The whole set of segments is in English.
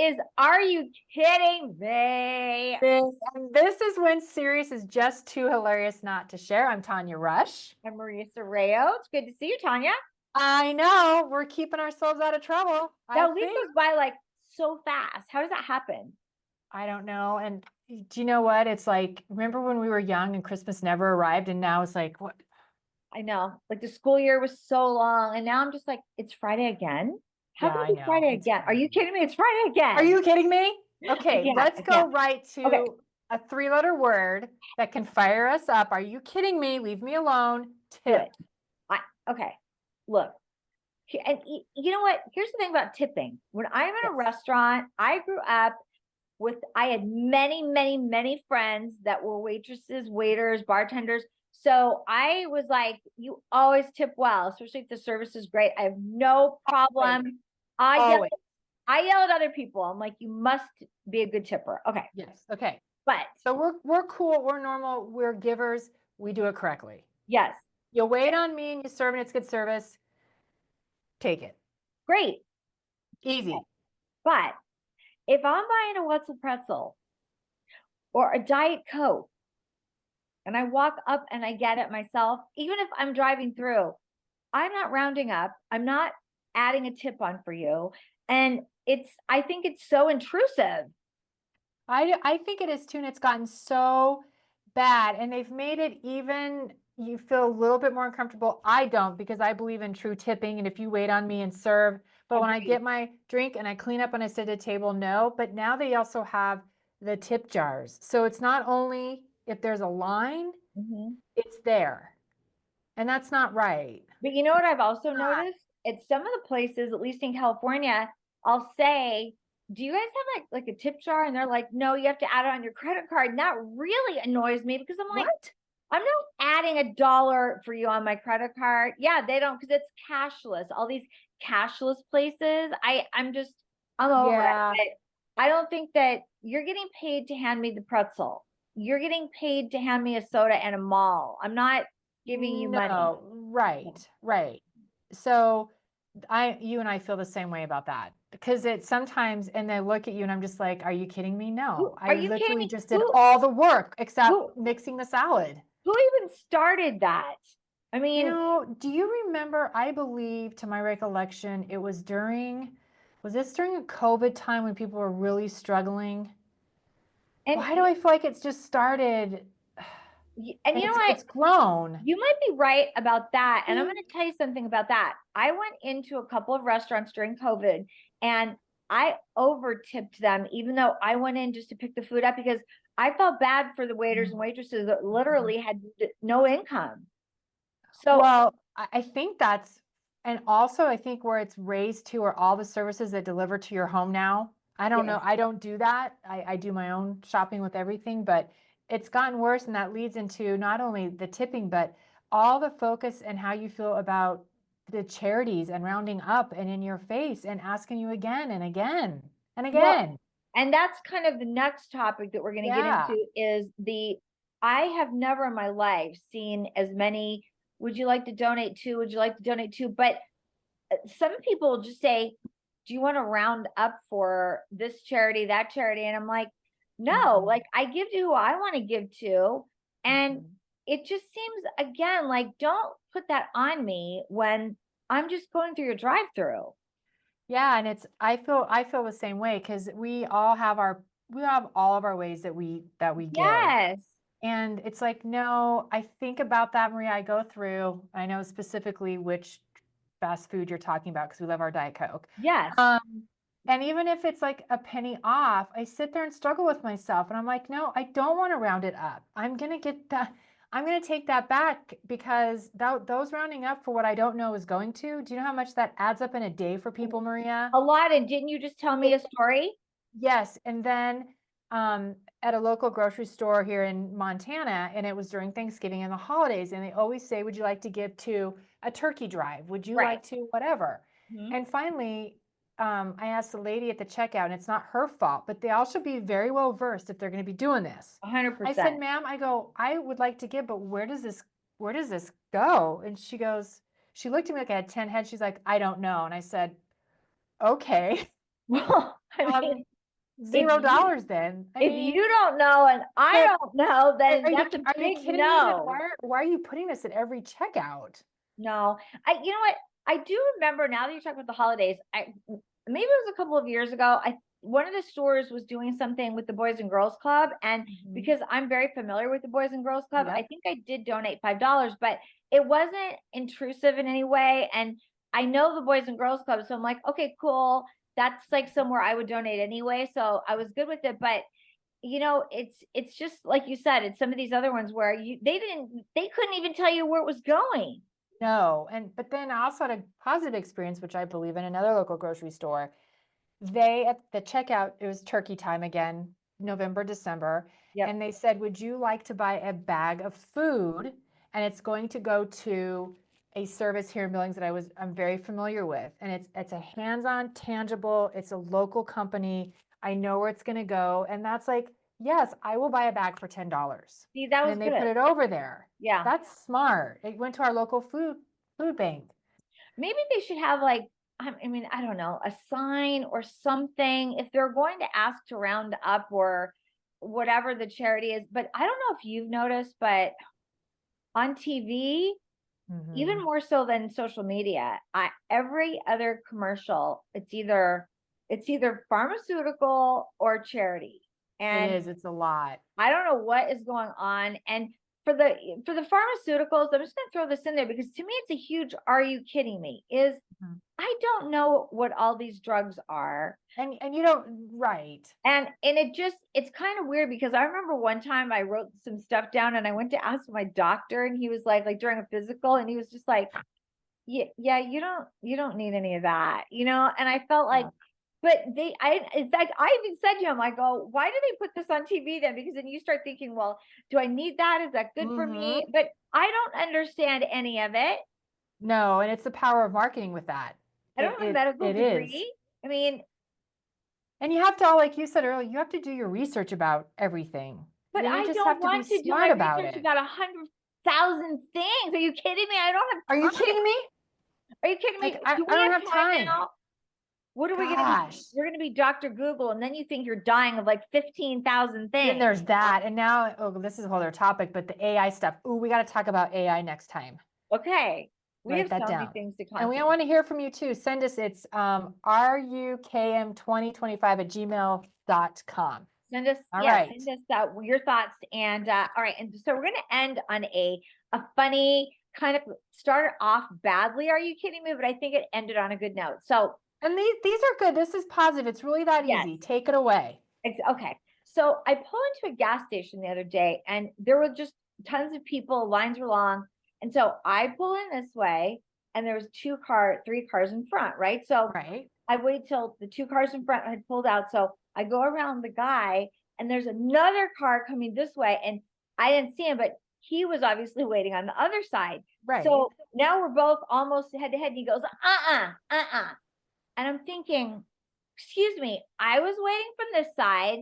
is Are You Kidding Me? And this is when serious is just too hilarious not to share. I'm Tanya Rush. I'm Maria Sorreo. It's good to see you, Tanya. I know we're keeping ourselves out of trouble. I That week think. goes by like so fast. How does that happen? I don't know. And do you know what? It's like, remember when we were young and Christmas never arrived? And now it's like, what? I know. Like the school year was so long, and now I'm just like, it's Friday again. How Yeah, can it I be know. Friday It's again? Are you crazy. kidding me? It's Friday Are again. you kidding me? I Okay, can't. let's I go can't. right Okay. to a three-letter word that can fire us up. Are you kidding me? Leave me alone. Do it. Tip. I okay. Look, and you know what? Here's the thing about tipping. When I'm in a Yes. restaurant, I grew up I had many, many, many friends that were waitresses, waiters, bartenders. So I was like, you always tip well, especially if the service is great. I have no Always. problem. I yell, Always. I yell at other people. I'm like, you must be a good tipper. Okay. Yes. Okay. But So we're cool, we're normal, we're givers, we do it correctly. yes, You wait on me and you serve and it's good service, take it. great. Easy. But if I'm buying a what's a pretzel or a Diet Coke and I walk up and I get it myself, even if I'm driving through, I'm not rounding up. I'm not adding a tip on for you. And I think it's so intrusive. I think it is too, and it's gotten so bad, and they've made it even you feel a little bit more uncomfortable. I don't because I believe in true tipping, and if you wait on me and serve, but when I Agreed. get my drink and I clean up and I sit at a table, no. But now they also have the tip jars. So it's not only if there's a line, Mhm. it's there. And that's not right. But you know what I've also Not. noticed? At some of the places, at least in California, I'll say, "Do you guys have like a tip jar?" And they're like, "No, you have to add it on your credit card." And that really annoys me because I'm like, What? I'm not adding $1 for you on my credit card. Yeah, they don't because it's cashless. All these cashless places, I'm over it. Yeah. But I don't think that you're getting paid to hand me the pretzel. You're getting paid to hand me a soda and a mall. I'm not giving you money. No, right, right. So you and I feel the same way about that because it sometimes, and they look at you and I'm just like, are you kidding me? No, Who are I you kidding literally me? just did all the work except Who mixing the salad. who even started that? I mean, Do you remember, I believe to my recollection, it was was this during a COVID time when people were really struggling? and Why do I feel like it's just started and and you know it's what? grown? You might be right about that. And I'm going Mhm. to tell you something about that. I went into a couple of restaurants during COVID and I over tipped them, even though I went in just to pick the food up because I felt bad for the waiters and waitresses that literally had no income. So, Well, I think that's, and also I think where it's raised to are all the services that deliver to your home now. I don't know. yes, I don't do that. I do my own shopping with everything, but it's gotten worse. And that leads into not only the tipping, but all the focus and how you feel about the charities and rounding up and in your face and asking you again and again and well, again. and that's kind of the next topic that we're going to get Yeah. into is I have never in my life seen as many, would you like to donate to? Would you like to donate to? But some people just say, do you want to round up for this charity, that charity? And I'm like, no, Mhm. like I give to who I want to give to. And Mhm. it just seems, again, like don't put that on me when I'm just going through your drive through. Yeah, and it's I feel the same way because we have all of our ways that we give. Yes. And it's like, no, I think about that, Maria. I go through, I know specifically which fast food you're talking about because we love our Diet Coke. Yes. And even if it's like a penny off, I sit there and struggle with myself. And I'm like, no, I don't want to round it up. I'm going to take that back because those rounding up for what I don't know is going to. Do you know how much that adds up in a day for people, Maria? A lot. And didn't you just tell me It, a story? yes. And then at a local grocery store here in Montana, and it was during Thanksgiving and the holidays, and they always say, would you like to give to a turkey drive? Would you Right. like to whatever? Mhm. And finally, I asked the lady at the checkout, and it's not her fault, but they all should be very well versed if they're going to be doing this. I said, 100%. ma'am, I go, I would like to give, but where does this go? And she goes, she looked at me like I had 10 heads. She's like, I don't know. And I said, okay. Well, I Um, mean, If you $0 then. I if mean, you don't know and I but don't know, then that's a are you big kidding me? Then no. why are you putting this at every checkout? No, you know what? I do remember now that you're talking about the holidays. Maybe it was a couple of years ago. One of the stores was doing something with the Boys and Girls Club, and Mhm. because I'm very familiar with the Boys and Girls Club, I Yep. think I did donate $5, but it wasn't intrusive in any way. And I know the Boys and Girls Club, so I'm like, okay, cool. That's like somewhere I would donate anyway, so I was good with it. But it's just like you said, it's some of these other ones where they couldn't even tell you where it was going. No, but then I also had a positive experience, which I believe in another local grocery store. They at the checkout, it was turkey time again, November, December, Yep. and they said, "Would you like to buy a bag of food?" And it's going to go to a service here in Billings that I'm very familiar with, and it's a hands-on, tangible. It's a local company. I know where it's going to go, and that's like, yes, I will buy a bag for $10. See, that And was then they put good. it over there. Yeah. That's smart. It went to our local food bank. Maybe they should have like, I mean, I don't know, a sign or something if they're going to ask to round up or whatever the charity is. But I don't know if you've noticed, but on TV, even Mhm. more so than social media, every other commercial, it's either pharmaceutical or charity. It And is. It's a lot. I don't know what is going on. And for the pharmaceuticals, I'm just going to throw this in there because to me it's a huge are you kidding me? Is Mhm. I don't know what all these drugs are. And you don't, right. And it's kind of weird because I remember one time I wrote some stuff down and I went to ask my doctor and he was like during a physical and he was just like, yeah, you don't need any of that, and I felt like, Yeah. but in fact, I even said to him, I go, why do they put this on TV then? Because then you start thinking, well, do I need that? Is that good for Mhm. me? But I don't understand any of it. No, and it's the power of marketing with that. I don't It have a it medical it is. degree. I mean, And you have to, like you said earlier, you have to do your research about everything. but Then you I just don't have to be want to do my smart about research it. about 100,000 things. Are you kidding me? I don't Are have you time. kidding me? Are you kidding Like me? I, Do I we don't have have time time. now? What are we gonna be? Gosh. We're gonna be Dr. Google, and then you think you're dying of like 15,000 Then things. there's that. And now, oh, this is a whole other topic, but the AI stuff. Ooh, we got to talk about AI next time. Okay, we Write have that so many down. things to And we constantly want to hear from you too. Send us, it's rukm2025@gmail.com. All right. send us your thoughts. And all right, and so we're gonna end on a funny kind of started off badly. Are you kidding me? But I think it ended on a good note. So And these are good. This is positive. It's really that yes, easy. Take it away. okay. So I pulled into a gas station the other day, and there were just tons of people. Lines were long, and so I pull in this way, and there was 3 cars in front, right? So Right. I wait till the 2 cars in front had pulled out. So I go around the guy, and there's another car coming this way, and I didn't see him, but he was obviously waiting on the other side. Right. So now we're both almost head to head. And he goes, and I'm thinking, excuse me, I was waiting from this side,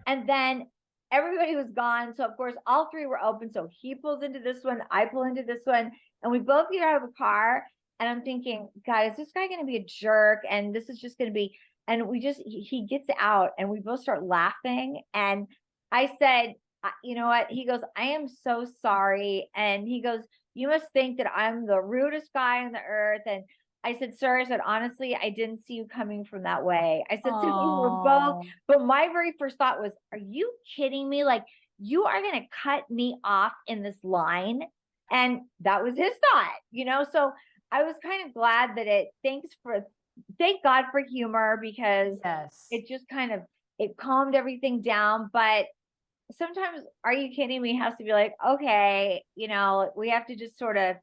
and then everybody was gone. So of course, all three were open. So he pulls into this one, I pull into this one, and we both get out of the car. And I'm thinking, God, is this guy going to be a jerk? And this is just going to be, and he gets out, and we both start laughing. And I said, you know what? He goes, I am so sorry. And he goes, you must think that I'm the rudest guy on the earth. And I said, sir, I said, honestly, I didn't see you coming from that way. I said, so we were both, Oh, but my very first thought was, are you kidding me? Like, you are going to cut me off in this line. And that was his thought. So I was kind of glad that thank God for humor because yes. it just kind of, it calmed everything down. But sometimes, are you kidding me? Has to be like, okay, we have to just sort of,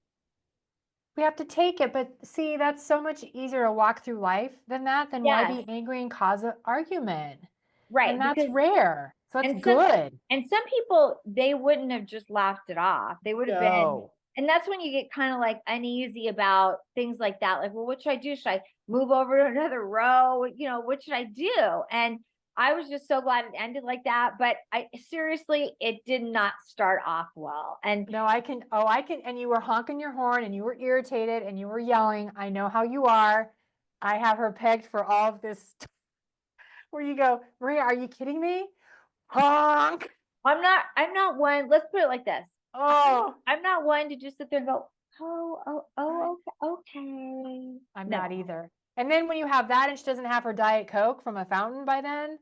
We have to take it, but see, that's so much easier to walk through life than that. Then why yes, be angry and cause an argument? And right. that's Because rare. So it's And some good. and some people, they wouldn't have just laughed it off. They would have been, No. and that's when you get kind of like uneasy about things like that. Like, well, what should I do? Should I move over to another row? What should I do? And I was just so glad it ended like that. But I seriously, it did not start off well. And No, I can, and you were honking your horn and you were irritated and you were yelling. I know how you are. I have her pegged for all of this. where you go, Maria, are you kidding me? Honk. I'm not one, let's put it like this. Oh, I'm not one to just sit there and go, oh, okay. I'm No. not either. And then when you have that and she doesn't have her Diet Coke from a fountain by then,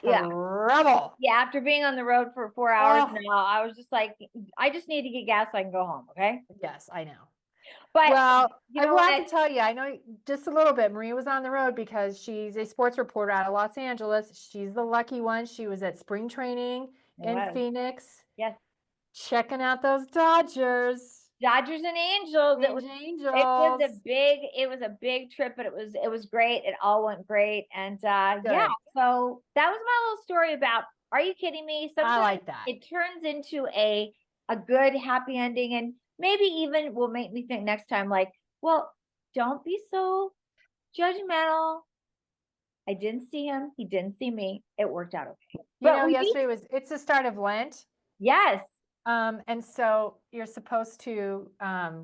Yeah. trouble. Yeah, after being on the road for 4 hours Oh, now, I was just like, I just need to get gas so I can go home, okay? yes, I know. But Well, you I know will have what? to tell you, I know just a little bit. Maria was on the road because she's a sports reporter out of Los Angeles. She's the lucky one. She was at spring training It in was. Phoenix, Yes. checking out those Dodgers. Dodgers and Angels. Angels. It was a big trip, but it was great. It all went great. And yeah, Good. so that was my little story about, are you kidding me? I Sometimes like that. it turns into a good happy ending, and maybe even will make me think next time, like, well, don't be so judgmental. I didn't see him, he didn't see me. It worked out okay. You But know, we yesterday it's the start of Lent. yes, And so you're supposed to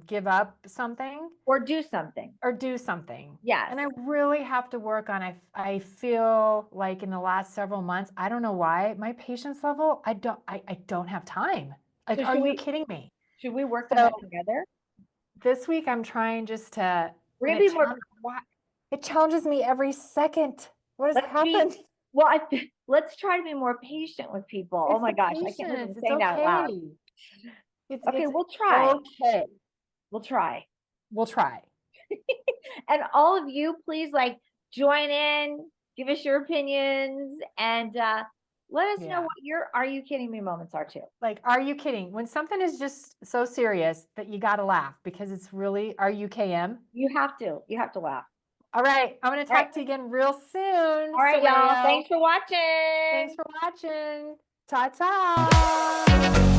give up something or do something. or do something. Yes. And I really have to work on, I feel like in the last several months, I don't know why, my patience level, I don't have time. Like, So are you kidding me? should we work on So that together? this week I'm trying just to, We're and gonna be more, it challenges me every second. What has let's be, happened? well, let's try to be more patient with people. Oh It's my the gosh, I can't believe I'm patience. It's saying that out loud. okay. Okay, It's we'll try. okay. We'll try. We'll try. And all of you, please like join in, give us your opinions, and let us know Yeah. what your are you kidding me moments are too. Like, are you kidding? When something is just so serious that you got to laugh because it's really, are you KM? You have to. You have to laugh. All right. I'm going to All right. talk to you again real soon. All right, y'all. Soraya. Thanks for watching. Thanks for watching. Ta-ta.